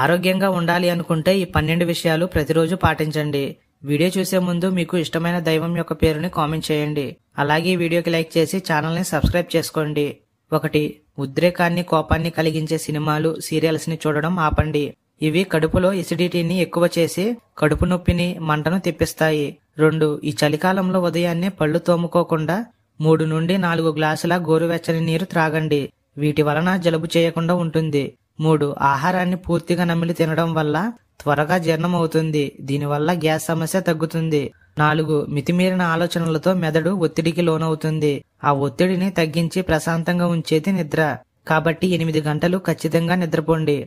ఆరోగ్యంగా ఉండాలి అనుకుంటే ఈ 12 విషయాలు ప్రతిరోజు పాటించండి. వీడియో చూసే ముందు మీకు ఇష్టమైన దైవం యొక్క పేరుని కామెంట్ చేయండి. అలాగే ఈ వీడియోకి లైక్ చేసి ఛానల్ని సబ్స్క్రైబ్ చేసుకోండి. 1. ఉద్రేకాన్ని, కోపాన్ని కలిగించే సినిమాలు, సీరియల్స్ ని చూడడం ఆపండి. ఇవి కడుపులో ఎసిడిటీని ఎక్కువ చేసి కడుపు నొప్పిని, మంటను తెప్పిస్తాయి. 2. ఈ చలికాలంలో ఉదయాన్నే పళ్ళు తోముకోకుండా 3 నుండి 4 గ్లాసుల గోరువెచ్చని నీరు త్రాగండి. వీటి వలన జలుబు చేయకుండా ఉంటుంది. 3. ఆహారాన్ని పూర్తిగా నమిలి తినడం వల్ల త్వరగా జీర్ణం అవుతుంది. దీనివల్ల గ్యాస్ సమస్య తగ్గుతుంది. 4. మితిమీరిన ఆలోచనలతో మెదడు ఒత్తిడికి లోనవుతుంది. ఆ ఒత్తిడిని తగ్గించి ప్రశాంతంగా ఉంచేది నిద్ర. కాబట్టి 8 గంటలు ఖచ్చితంగా నిద్రపోండి.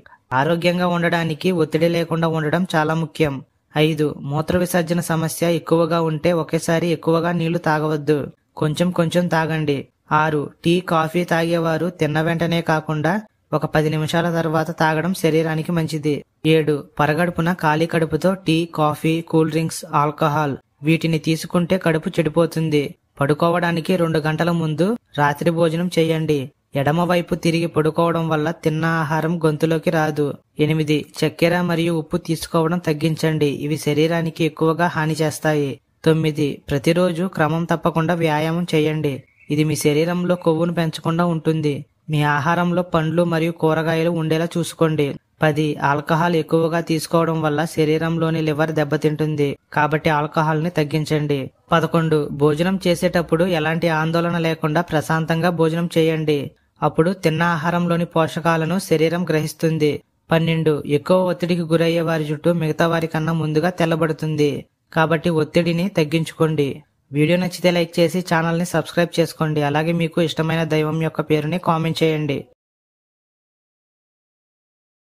ఆరోగ్యంగా ఉండడానికి ఒత్తిడి లేకుండా ఉండడం చాలా ముఖ్యం. 5. మూత్ర విసర్జన సమస్య ఎక్కువగా ఉంటే ఒకేసారి ఎక్కువగా నీళ్లు తాగవద్దు. కొంచెం కొంచెం తాగండి. 6. టీ, కాఫీ తాగేవారు తిన్న వెంటనే కాకుండా ఒక 10 నిమిషాల తర్వాత తాగడం శరీరానికి మంచిది. 7. పరగడుపున ఖాళీ కడుపుతో tea, coffee, cool drinks, alcohol వీటిని తీసుకుంటే కడుపు చెడిపోతుంది. పడుకోవడానికి 2 గంటల ముందు రాత్రి భోజనం చేయండి. ఎడమ వైపు తిరిగి పడుకోవడం వల్ల తిన్న ఆహారం గొంతులోకి రాదు. 8. చక్కెర మరియు ఉప్పు తీసుకోవడం తగ్గించండి. ఇవి శరీరానికి ఎక్కువగా హాని చేస్తాయి. 9. ప్రతిరోజు క్రమం తప్పకుండా వ్యాయామం చేయండి. ఇది మీ శరీరంలో కొవ్వును పెంచకుండా ఉంటుంది. మీ ఆహారంలో పండ్లు మరియు కూరగాయలు ఉండేలా చూసుకోండి. 10. ఆల్కహాల్ ఎక్కువగా తీసుకోవడం వల్ల శరీరంలోని లివర్ దెబ్బతింటుంది. కాబట్టి ఆల్కహాల్ ని తగ్గించండి. 11. భోజనం చేసేటప్పుడు ఎలాంటి ఆందోళన లేకుండా ప్రశాంతంగా భోజనం చేయండి. అప్పుడు తిన్న ఆహారంలోని పోషకాలను శరీరం గ్రహిస్తుంది. 12. ఎక్కువ ఒత్తిడికి గురయ్యే వారి జుట్టు మిగతా వారి కన్నా ముందుగా తెల్లబడుతుంది. కాబట్టి ఒత్తిడిని తగ్గించుకోండి. వీడియో నచ్చితే లైక్ చేసి ఛానల్ని సబ్స్క్రైబ్ చేసుకోండి. అలాగే మీకు ఇష్టమైన దైవం యొక్క పేరుని కామెంట్ చేయండి.